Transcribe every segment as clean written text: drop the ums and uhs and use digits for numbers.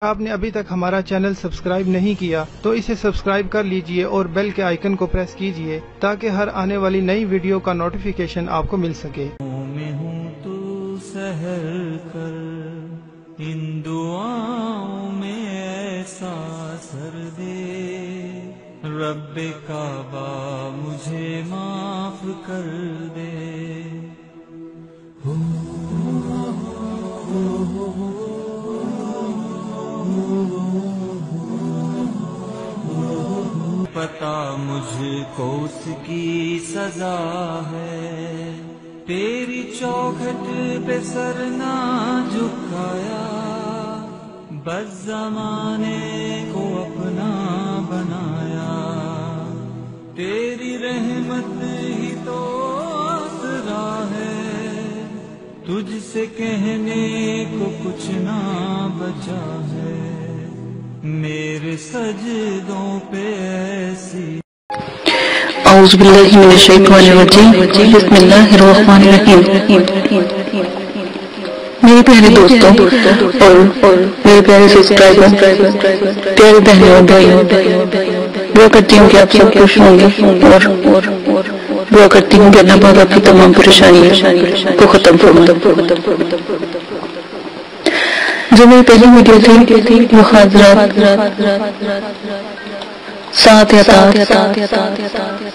آپ نے ابھی تک ہمارا چینل سبسکرائب نہیں کیا تو اسے سبسکرائب کر لیجئے اور بیل کے آئیکن کو پریس کیجئے تاکہ ہر آنے والی نئی ویڈیو کا نوٹیفیکیشن آپ کو مل سکے۔ میں ہوں تو سحر کر ان دعاؤں میں ایسا اثر دے، رب کعبہ مجھے معاف کر دے۔ پتا مجھ کو اس کی سزا ہے، تیری چوکھٹ پہ سر نہ جھکایا، بس زمانے کو اپنا بنایا، تیری رحمت ہی تو آسرا ہے، تجھ سے کہنے کو کچھ نہ بچا ہے، میرے سجدوں پہ ایسی۔ اعوذ باللہ من الشیطان الرجیم، بسم اللہ الرحمن الرحیم۔ میرے پیارے دوستوں اور میرے پیارے سبسکرائبر، پیارے بہنوں اور بھائیوں، دعا کرتی ہوں کہ آپ سب خوش ہوں گے اور دعا کرتی ہوں کہ اللہ پاک آپ کی تمام پریشانیوں کو ختم فرمائے۔ جو میری پہلی ویڈیو تھی وہ حاضرات سات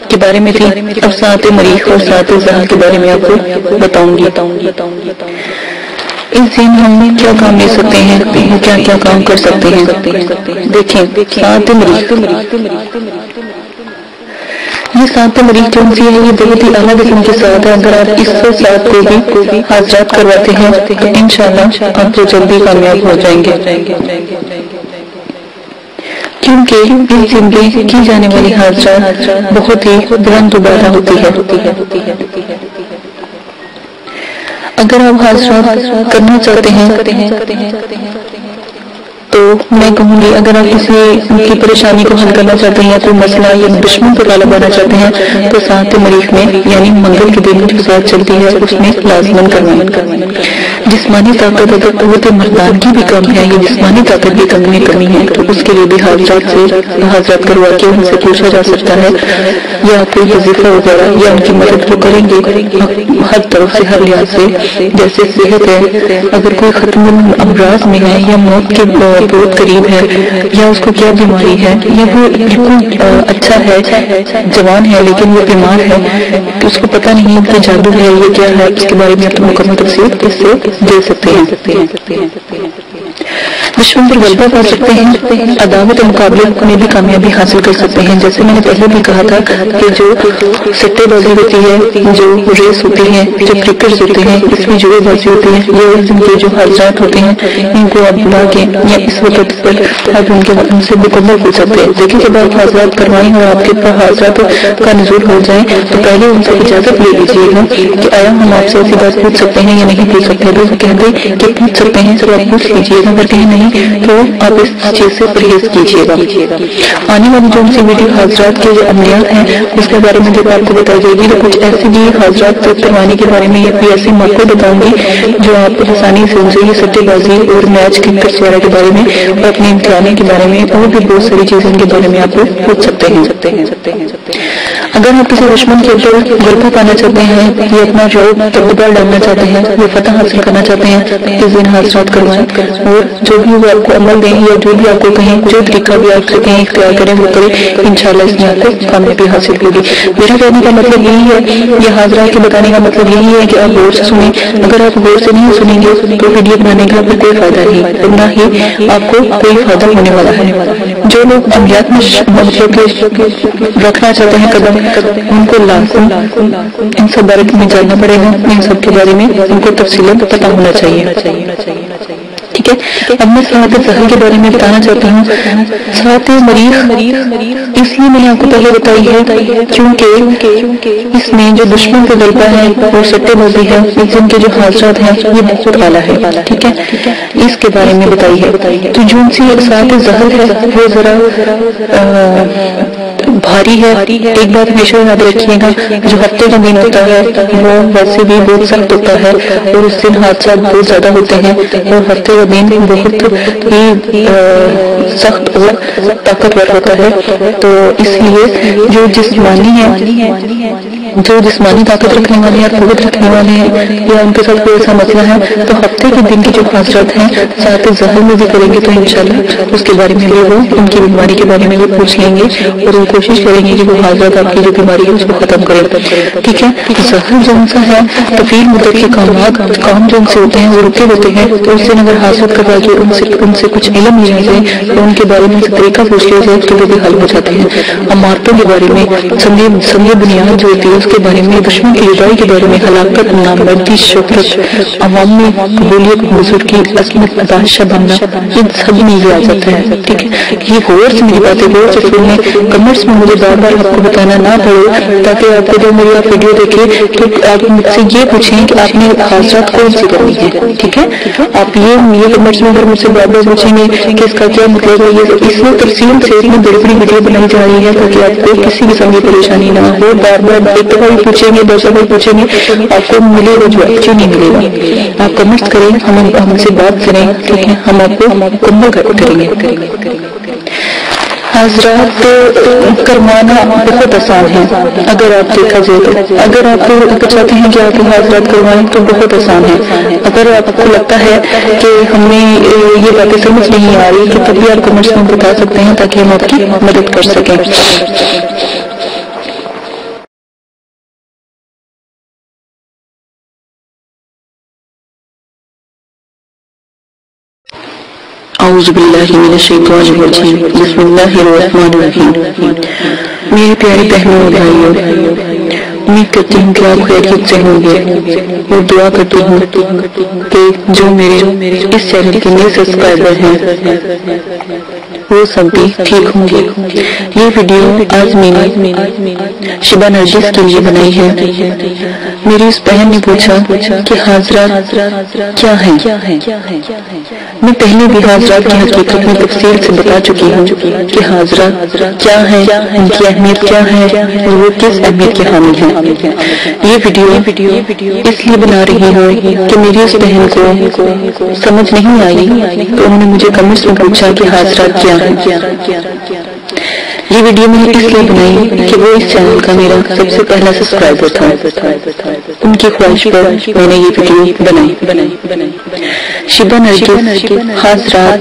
کے بارے میں تھی، اب سات مریخ اور سات زحل کے بارے میں آپ کو بتاؤں گی۔ اس دن ہم کیا کام لے سکتے ہیں، کیا کیا کام کر سکتے ہیں۔ دیکھیں، سات مریخ، یہ سات مریخ جو سی ہے یہ بہت ہی اعلیٰ قسم کے ساتھ ہے۔ اگر آپ اس سات کو بھی حاضرات کرواتے ہیں تو انشاءاللہ آپ کو جلدی کامیاب ہو جائیں گے، کیونکہ اس دن پہ کی جانے والی حاضرات بہت ہی بلند و بالا ہوتی ہے۔ اگر آپ حاضرات کرنا چاہتے ہیں تو میں کہوں گی، اگر آپ کسی کی پریشانی کو حل کرنا چاہتے ہیں یا کوئی مسئلہ یا دشمن پر غالب آنا چاہتے ہیں تو سات مریخ میں یعنی منگل کے دن جو ساتھ چلتی ہے اس میں لازماً کروائیں۔ جسمانی طاقت اگر قوت مردانگی بھی کم ہے یا جسمانی طاقت بھی کمی ہے تو اس کے لیے بھی حاضرات کروا کے ان سے پوچھا جا سکتا ہے، یا کوئی وظیفہ وغیرہ یا ان کی مدد وہ کریں گے ہر طرف سے، ہر لحاظ سے۔ جیسے صحت ہے، اگر کوئی ختم الامراض میں ہے یا موت کے بہت قریب ہے یا اس کو کیا بیماری ہے یا وہ بالکل اچھا ہے، جوان ہے لیکن وہ بیمار ہے، اس کو پتہ نہیں کہ جادو ہے یہ کیا ہے، اس کے بارے میں آپ مکمل تفصیل اس سے دے سکتے ہیں۔ دشمن پر غلبہ پا سکتے ہیں، عداوت مقابلے میں بھی کامیابی حاصل کر سکتے ہیں۔ جیسے میں نے پہلے بھی کہا تھا کہ جو سٹے بازی ہوتی ہے، جو ریس ہوتی ہے، جو کرکٹ ہوتے ہیں، اس میں جوئے بازی ہوتی ہے، یہ ان کے جو حاضرات ہوتے ہیں ان کو آپ بلا کے یا اس وقت پر آپ ان سے مکمل پوچھ سکتے ہیں۔ دیکھیں جب آپ حاضرات کروائیں اور آپ کے پاس حاضرات کا نزول ہو جائے تو پہلے ان سے اجازت لے لیجیے گا کہ آیا ہم آپ سے ایسی بات پوچھ سکتے ہیں یا نہیں پوچھ سکتے۔ اگر وہ کہہ دیں کہ پوچھ سکتے ہیں تو آپ پوچھ لیجیے گا، اگر کہیں نہیں تو آپ اس چیز سے پرہیز کیجیے گا۔ آنے والی جو ان سے ویڈیو حاضرات کے جو عملیات ہیں اس کے بارے میں جب آپ کو بتائی جائے گی تو کچھ ایسے بھی حاضرات کروانے کے بارے میں یا کوئی ایسے موقع بتاؤں گی جو آپ آسانی سے ان سے یہ سٹے بازی اور میچ کرکٹ وغیرہ کے بارے میں اور اپنے امتحانوں کے بارے میں اور بھی بہت ساری چیزوں کے بارے میں آپ کو پوچھ سکتے ہیں۔ اگر آپ کسی دشمن کے اوپر غلبہ پانا چاہتے ہیں یا اپنا رعب تبدیل ڈالنا چاہتے ہیں، وہ فتح حاصل کرنا چاہتے ہیں، اس دن حاضرات کروائیں اور جو بھی وہ آپ کو عمل دیں یا جو بھی آپ کو کہیں، جو طریقہ بھی آپ سے کہیں اختیار کریں وہ کریں، انشاءاللہ اس میں آپ کو کامیابی حاصل ہوگی۔ میرا کہنے کا مطلب یہی ہے، یہ حاضرات کے بتانے کا مطلب یہی ہے کہ آپ غور سے سنیں۔ اگر آپ غور سے نہیں سنیں گے تو ویڈیو بنانے کا پھر کوئی فائدہ نہیں، اور نہ ہی آپ کو کوئی فائدہ ہونے والا ہے۔ جو لوگ عملیات میں مطلب رکھنا چاہتے ہیں قدم، ان کو لازم ان سب بارے میں جاننا پڑے گا، ان سب کے بارے میں ان کو تفصیلیں پتہ ہونا چاہیے۔ ٹھیک ہے، اب میں سات زحل کے بارے میں بتانا چاہتی ہوں۔ سات مریخ اس لیے میں نے آپ کو پہلے بتائی ہے کیونکہ اس میں جو دشمن کا غلبہ ہے وہ سٹے بازی ہے، اس دن کے جو حاضرات ہیں یہ بہت اعلیٰ ہے۔ ٹھیک ہے، اس کے بارے میں بتائی ہے۔ تو جو سی سات زحل ہے وہ ذرا بھاری ہے. ایک بات ہمیشہ یاد رکھیے گا، جو ہفتے کا دن ہوتا ہے وہ ویسے بھی بہت سخت ہوتا ہے اور اس دن حادثات بہت زیادہ ہوتے ہیں، اور ہفتے کا دن بہت ہی سخت اور طاقتور ہوتا ہے. تو اس لیے جو جسمانی طاقت رکھنے والے ہیں، قوت رکھنے والے ہیں، یا ان کے ساتھ کوئی ایسا مسئلہ ہے، تو ہفتے کے دن کی جو حاضرات ہیں ساتھ ظہر میں بھی کریں گے تو انشاءاللہ اس کے بارے میں بھی وہ ان کی بیماری کے بارے میں بھی پوچھ لیں گے اور وہ کوشش کریں گے کہ وہ حاضرات آپ کی جو بیماری ہے اس کو ختم کریں. ٹھیک ہے. ظہر جو سا ہے طویل مدت کے کام جو ان سے ہوتے ہیں وہ رکے ہوتے ہیں، تو اس دن اگر حاضرت کروا کے ان سے کچھ علم لیا جائے تو ان کے بارے میں طریقہ پوچھ لیا جائے تو وہ بھی حل ہو جاتے ہیں. عمارتوں کے بارے میں سمجھے بنیاد جو ہوتی ہے اس کے بارے میں، دشمن کی جدائی کے بارے میں، ہلاکت، نامردی، شہرت، عوام میں قبولیت، حضور کی عظمت، بادشاہ بننا، ان سب میں یہ آ جاتا ہے. ٹھیک ہے. یہ غور سے میری باتیں غور سے سنیں، کمنٹس میں مجھے بار بار آپ کو بتانا نہ پڑے، تاکہ آپ کو جب میری آپ ویڈیو دیکھیں تو آپ مجھ سے یہ پوچھیں کہ آپ نے حاضرات کون سی کرنی ہے. ٹھیک ہے. آپ یہ کمنٹس میں اگر مجھ سے بار بار پوچھیں گے کہ اس کا کیا مطلب ہے، یہ اس میں تفصیل سے اتنی بڑی بڑی ویڈیو بنائی جا رہی ہے تاکہ آپ کو کسی قسم کی پریشانی نہ ہو. بار بار ایک دفعہ بھی پوچھیں گے، 10 دفعہ پوچھیں گے، آپ کو ملے گا جو ایکچولی نہیں ملے گا. آپ کمنٹس کریں، ہم سے بات کریں. ٹھیک ہے. ہم آپ کو مکمل کریں گے. حاضرات کروانا بہت آسان ہے اگر آپ دیکھا جائے تو. اگر آپ چاہتے ہیں کہ آپ حاضرات کروائیں تو بہت آسان ہے. اگر آپ کو لگتا ہے کہ ہمیں یہ باتیں سمجھ نہیں آ رہی تو تب بھی آپ کمنٹس میں بتا سکتے ہیں تاکہ ہم آپ کی مدد کر سکیں. اعوذ باللہ من الشیطان الرجیم، بسم اللہ الرحمن الرحیم. میرے پیارے بہنوں اور بھائیوں، امید کرتی ہوں کہ آپ خیریت سے ہوں گے اور دعا کرتی ہوں کہ جو میرے اس چینل کے نئے سبسکرائبر ہیں وہ سب بھی ٹھیک ہوں گے. یہ ویڈیو آج میں نے شبہ نرجس کے لیے بنائی ہے. میری اس بہن نے پوچھا کہ حاضرات کیا ہیں. میں پہلے بھی حاضرات کی حقیقت میں تفصیل سے بتا چکی ہوں کہ حاضرات کیا ہیں، ان کی اہمیت کیا ہے اور وہ کس اہمیت کے حامل ہیں. یہ ویڈیو اس لیے بنا رہی ہوں کہ میری اس بہن کو سمجھ نہیں آئی تو انہوں نے مجھے کمنٹس میں پوچھا کہ حاضرات کیا ہیں. یہ ویڈیو میں نے اس لیے بنائی کہ وہ اس چینل کا میرا سب سے پہلا سبسکرائبر تھا. ان کی خواہش پر میں نے یہ ویڈیو بنائی. شبہ نرجس حاضرات،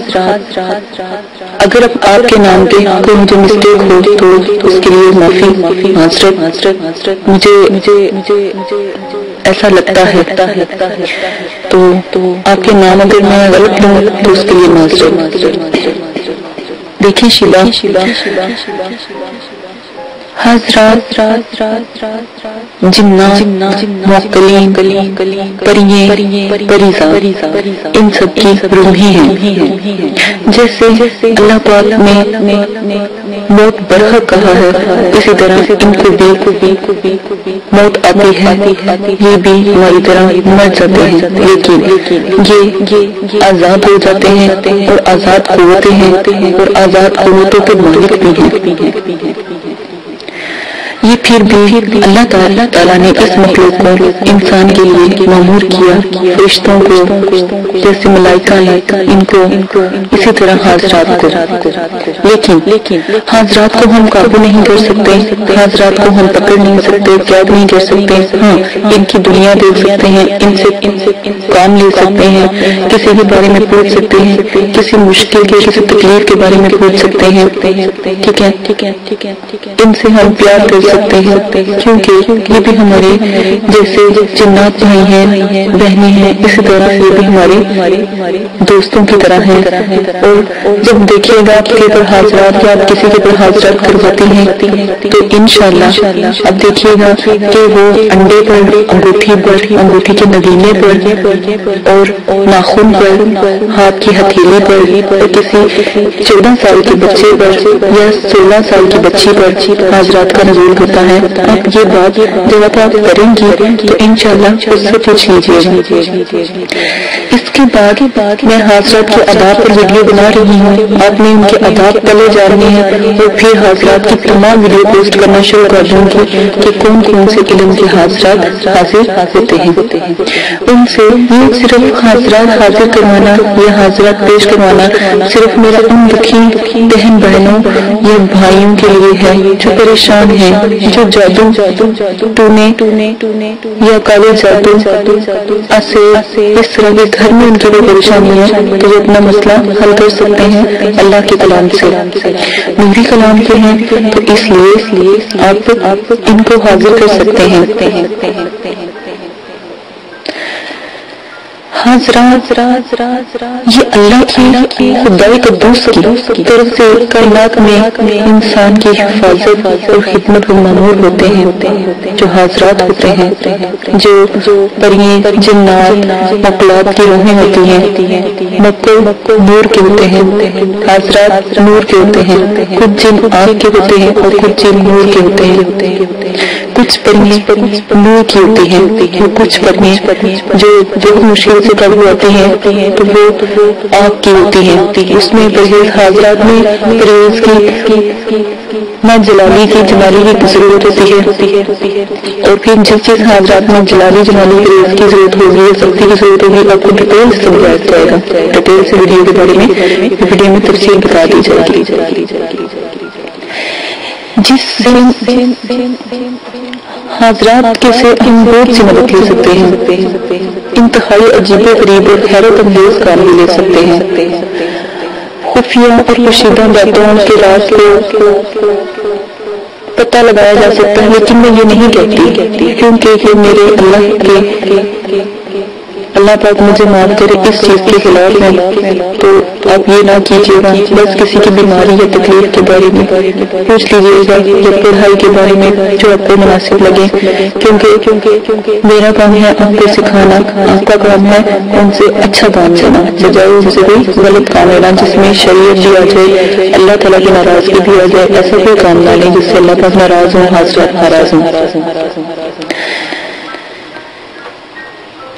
اگر آپ کے نام پہ کوئی مجھے مسٹیک ہو تو اس کے لیے معافی. حاضرت مجھے ایسا لگتا ہے تو آپ کے نام اگر میں غلط لوں تو اس کے لیے معذرت. دیکھیں شبہ، حضرات جنات، معقلین، پرییں، پریزاد، ان سب کی روحیں ہیں. جیسے اللہ پاک نے موت برحق کہا ہے، اسی طرح ان کو بھی موت آتی ہے. یہ بھی ہماری طرح مر جاتے ہیں لیکن یہ آزاد ہو جاتے ہیں اور آزاد قوتیں ہیں اور آزاد قوتوں کے مالک بھی ہیں. یہ پھر بھی اللہ تعالیٰ نے اس مخلوق کو انسان کے لیے معمور کیا. فرشتوں کو جیسے ملائکہ ہیں ان کو، اسی طرح حاضرات کو. لیکن حاضرات کو ہم قابو نہیں کر سکتے، حاضرات کو ہم پکڑ نہیں سکتے، قید نہیں کر سکتے. ہاں، ان کی دنیا دیکھ سکتے ہیں، ان سے کام لے سکتے ہیں، کسی کے بارے میں پوچھ سکتے ہیں، کسی مشکل کے کسی تکلیف کے بارے میں پوچھ سکتے ہیں. ٹھیک ہے. ان سے ہم پیار کر سکتے ہیں کیونکہ یہ بھی ہمارے جیسے جنات بھائی ہیں، بہنیں ہیں، اسی طرح یہ بھی ہمارے دوستوں کی طرح ہیں. اور جب دیکھیے گا آپ کے پر حاضرات یا آپ کسی کے پر حاضرات کرواتی ہیں تو انشاءاللہ اب دیکھیے گا کہ وہ انڈے پر، انگوٹھی پر، انگوٹھی کے نگینے پر اور ناخن پر، ہاتھ کی ہتھیلی پر اور کسی 14 سال کے بچے پر یا 16 سال کی بچی پر حاضرات کا نزول کرتا ہے. ہے، آپ یہ بات جب آپ کریں گی تو انشاءاللہ اس سے پوچھ لیجیے گا۔ اس کے بعد میں حضرات کے آداب پر ویڈیو بنا رہی ہوں، آپ نے ان کے آداب پہلے جاننے ہیں اور پھر حضرات کی تمام ویڈیو پوسٹ کرنا شروع کر دوں گی کہ کون کون سے علم کے حضرات حاضر ہوتے ہیں۔ ان سے یہ صرف حضرات حاضر کروانا یا حضرات پیش کروانا صرف میرا ان دکھی بہن بہنوں یا بھائیوں کے لیے ہے جو پریشان ہیں، جو جادو ٹونے یا کالے جادو ایسے اس طرح کے گھر میں ان کے لیے پریشانی ہے تو وہ اپنا مسئلہ حل کر سکتے ہیں اللہ کے کلام سے، نوری کلام کے ہیں، تو اس لیے آپ ان کو حاضر کر سکتے ہیں۔ حضرات یہ اللہ کی خدائی قدوس کی طرف سے کائنات میں انسان کی حفاظت اور خدمت کو مامور ہوتے ہیں، جو حضرات ہوتے ہیں، جو پرییں جنات مخلوقات کی روحیں ہوتی ہیں، مکر نور کے ہوتے ہیں، حضرات نور کے ہوتے ہیں، کچھ جن آگ کے ہوتے ہیں اور کچھ جن نور کے ہوتے ہیں، کچھ پرییں نور کی ہوتی ہیں اور کچھ پرییں جو مشکل سے قابو آتی ہیں تو وہ آگ کی ہوتی ہیں۔ اس میں پرہیز حضرات میں پرہیز کی نہ جلالی کی جمالی کی ضرورت ہوتی ہے، اور پھر جس چیز حضرات میں جلالی پرہیز کی ضرورت ہوگی یا سختی کی ضرورت ہوگی آپ کو ڈیٹیل سے سمجھایا جائے گا، ڈیٹیل سے ویڈیو کے بارے میں ویڈیو میں تفصیل بتا دی جائے گی۔ جس حضرات کے سے ہم بہت سی مدد لے سکتے ہیں، انتہائی عجیب غریب اور حیرت انگیز کام بھی لے سکتے ہیں، خفیہ اور پوشیدہ باتوں کے راز کو پتہ لگایا جا سکتا ہے، لیکن میں یہ نہیں کہتی کیونکہ یہ میرے اللہ پاک مجھے معاف کرے اس چیز کے خلاف ہے، تو آپ یہ نہ کیجیے گا، بس کسی کی بیماری یا تکلیف کے بارے میں پوچھ لیجیے گا یا پڑھائی کے بارے میں جو آپ کو مناسب لگے، کیونکہ میرا کام ہے آپ کو سکھانا، آپ کا کام ہے ان سے اچھا کام لینا بجائے ان سے کوئی غلط کام لینا جس میں شریعت بھی آ جائے، اللہ تعالیٰ کی ناراضگی بھی آ جائے، ایسا کوئی کام نہ لیں جس سے اللہ پاک ناراض ہوں، حضرات ناراض ہوں۔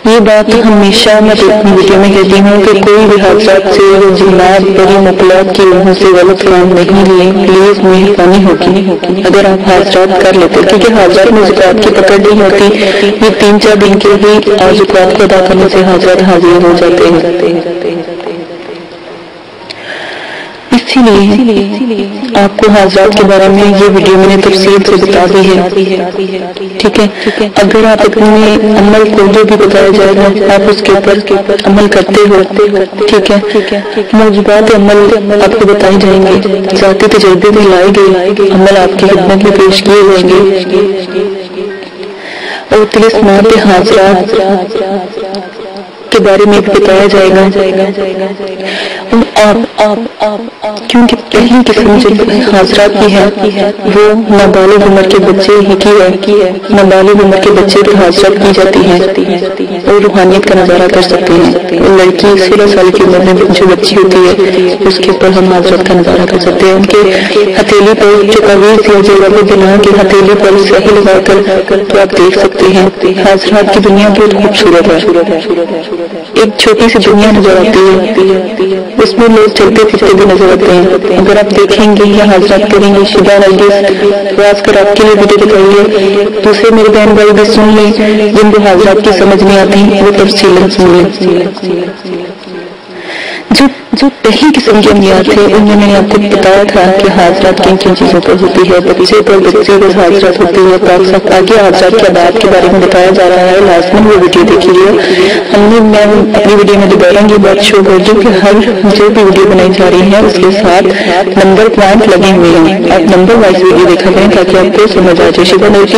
یہ بات ہمیشہ میں اپنی ویڈیو میں کہتی ہوں کہ کوئی بھی حادثات سے جنات بڑی مخلوقات کی روحوں سے غلط کام نہیں لیں، پلیز مہربانی ہوگی اگر آپ حاضرات کر لیتے، کیونکہ حاضرات میں زکوٰۃ کی پکڑ نہیں ہوتی، یہ 3-4 دن کے ہی زکوٰۃ کو ادا کرنے سے حاضرات حاضر ہو جاتے ہیں۔ اسی لیے آپ کو حاضرات کے بارے میں یہ ویڈیو میں نے تفصیل سے بتا دی ہے، ٹھیک ہے؟ اگر آپ اپنے عمل کو جو بھی بتایا جائے گا آپ اس کے اوپر عمل کرتے ہو، ٹھیک ہے؟ موجبات عمل آپ کو بتائی جائیں گے، ذاتی تجربے میں لائے گئے عمل آپ کی خدمت میں پیش کیے جائیں گے، اور طلسمات حاضرات کے بارے میں بتایا جائے گا۔ کیونکہ پہلی قسم جو حاضرات کی ہے وہ نابالغ عمر کے بچے ہی کی ہے، نابالغ عمر کے بچے بھی حاضرات کی جاتی ہیں اور روحانیت کا نظارہ کر سکتے ہیں۔ لڑکی 16 سال کی عمر میں جو بچی ہوتی ہے اس کے اوپر ہم حاضرات کا نظارہ کر سکتے ہیں، ان کے ہتھیلی پر جو تعویذ دیا جائے گا وہ بنا کے ہتھیلی پر سہی لگا کر تو آپ دیکھ سکتے ہیں۔ حاضرات کی دنیا بہت خوبصورت ہے، ایک چھوٹی سی دنیا نظر آتی ہے، اس میں لوگ چلتے پھرتے بھی نظر آتے ہیں۔ اگر آپ دیکھیں گے یا حاضرات کریں گے شدہ نرگس خاص کر آپ کے لیے ویڈیو دکھائیے، دوسرے میرے بہن بھائی بھی سن لیں جن کو حاضرات کی سمجھ نہیں آتی وہ تفصیل سن لیں۔ جو پہلی قسم کے امنیات تھے ان میں نے آپ کو بتایا تھا کہ حاضرات کن کن چیزوں پر ہوتی ہے، بچے پر حاضرات ہوتی ہے، آگے حاضرات کے آداب کے بارے میں بتایا جا رہا ہے، لازماً وہ ویڈیو دیکھیے۔ میں اپنی ویڈیو میں دوبارہ یہ بات شو کر دوں کہ ہر جو بھی ویڈیو بنائی جا رہی ہے اس کے ساتھ نمبر پوائنٹ لگے ہوئے ہیں، آپ نمبر وائز ویڈیو دیکھا کریں تاکہ آپ کو سمجھ آ جائے۔ شبہ نوٹس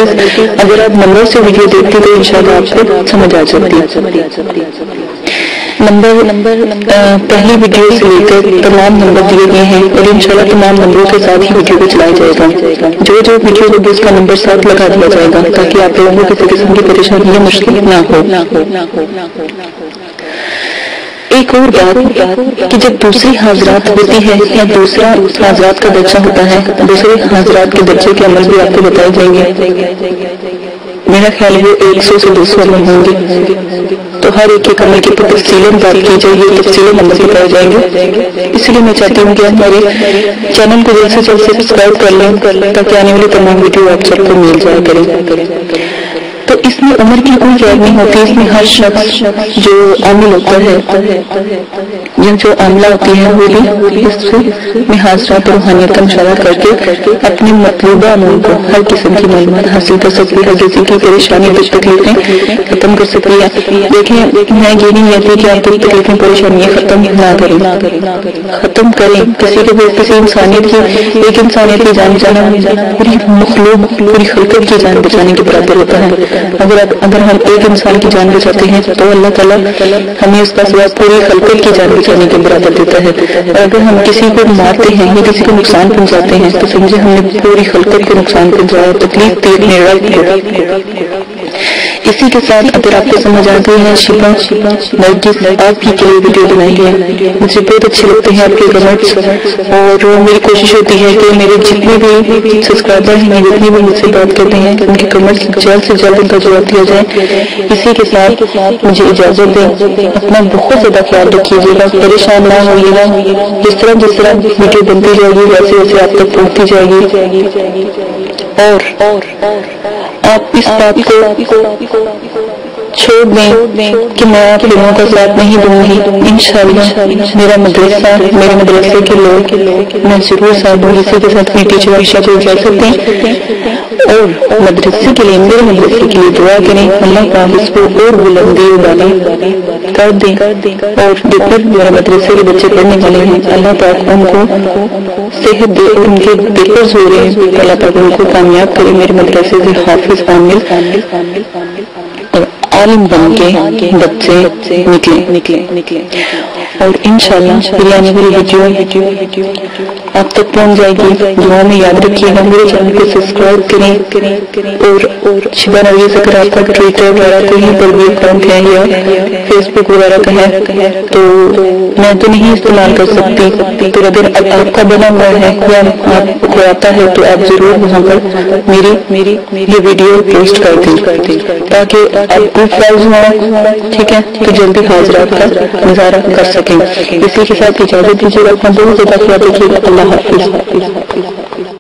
اگر آپ نمبر سے ویڈیو دیکھتے تو انشاءاللہ آپ کو سمجھ آ جاتی۔ نمبر پہلی ویڈیو سے لے کر تمام نمبر دیے گئے ہیں اور انشاءاللہ تمام نمبروں کے ساتھ ہی ویڈیو کو چلایا جائے گا، جو ویڈیو ہوگی اس کا نمبر ساتھ لگا دیا جائے گا تاکہ آپ لوگوں کو کسی قسم کی پریشانی یا مشکل نہ ہو۔ ایک اور بات کہ جب دوسری حاضرات ہوتی ہے یا دوسرا حاضرات کا درجہ ہوتا ہے، دوسرے حاضرات کے درجے کے عمل بھی آپ کو بتائے جائیں گے. میرا خیال ہے 100 سے 200 عمل ہوں گے، تو ہر ایک کے عمل کی تفصیل بات کی جائے گی، تفصیل عمل بتائے جائیں گے. اس لیے میں چاہتی ہوں کہ ہمارے چینل کو جلد سے جلد سبسکرائب کر لیں تاکہ آنے والی تمام ویڈیو آپ سب کو مل جائے کریں. تو اس میں عمر کی کوئی قید نہیں ہوتی، اس میں ہر شخص جو عامل ہوتا ہے یا جو عاملہ ہوتی ہے وہ بھی اس میں حاضرات اور روحانیت کا مشاہدہ کر کے اپنے مطلوبہ عمل کو ہر قسم کی معلومات حاصل کر سکتی ہے، کسی کی پریشانی دکھ تکلیفیں ختم کر سکتی ہے. دیکھیں میں یہ نہیں کہتی کہ آپ دکھ تکلیفیں پریشانیاں ختم نہ کریں، ختم کریں. کسی کے کسی انسانیت کی ایک انسانیت کی جان بچانا پوری مخلوق پوری خلقت کی جان بچانے کے برابر ہوتا ہے. اگر ہم ایک انسان کی جان بچاتے ہیں تو اللہ تعالیٰ ہمیں اس کا ثواب پوری خلقت کی جان بچانے کے برابر دیتا ہے. اور اگر ہم کسی کو مارتے ہیں یا کسی کو نقصان پہنچاتے ہیں تو سمجھے ہم نے پوری خلقت کو نقصان پہنچایا، تکلیف دی اپنے رب کو. اسی کے ساتھ اگر آپ کو سمجھ آ گئی ہے شفا نرگس آپ کی کے لیے ویڈیو بنائی ہے، مجھے بہت اچھے لگتے ہیں آپ کے کمنٹس، اور میری کوشش ہوتی ہے کہ میرے جتنے بھی سبسکرائبر ہیں جتنے بھی مجھ سے بات کرتے ہیں ان کے کمنٹس جلد سے جلد ان کا جواب دیا جائے. اسی کے ساتھ مجھے اجازت دیں، اپنا بہت زیادہ خیال رکھیے گا، پریشان نہ ہوئیے گا. جس طرح ویڈیو بنتی جائے گی ویسے ویسے آپ تک پہنچتی جائے گی. اور آپ اس بات کو چھوڑ دیں کہ میں آپ لوگوں کا ساتھ نہیں دوں گی. انشاءاللہ میرا مدرسہ میرے مدرسے کے لوگ میں ضرور ساتھ دوں گی. اسی کے ساتھ میری ٹیچر عائشہ کو اجازت دیں اور مدرسے کے لیے میرے مدرسے کے لیے دعا کریں. اللہ پاک اس کو اور بلندی والا کر دیں، اور جتنے میرے مدرسے کے بچے پڑھنے والے ہیں اللہ پاک ان کو صحت دے، اور ان کے پیپرز ہو رہے ہیں اللہ پاک ان کو کامیاب کرے. میرے مدرسے سے حافظ عامل اور عالم بن کے بچے نکلے. اور انشاءاللہ میری آنے والی ویڈیو آپ تک پہنچ جائے گی. دعا میں یاد رکھیے گا، میرے چینل کو سبسکرائب کریں. اور شبہ نویز اگر آپ کا ٹویٹر وغیرہ کہیں پر بھی اکاؤنٹ ہے یا فیس بک وغیرہ کا ہے تو میں تو نہیں استعمال کر سکتی، تو اگر آپ کا بنا ہوا ہے یا آپ کو آتا ہے تو آپ ضرور وہاں پر میری یہ ویڈیو پوسٹ کر دیں تاکہ آپ کو فائز ہوا. ٹھیک ہے، تو جلدی حاضرات کا نظارہ کر سکیں. اسی کے ساتھ اجازت دیجیے گا، اپنا بہت زیادہ خیال رکھیے گا. اللہ حافظ.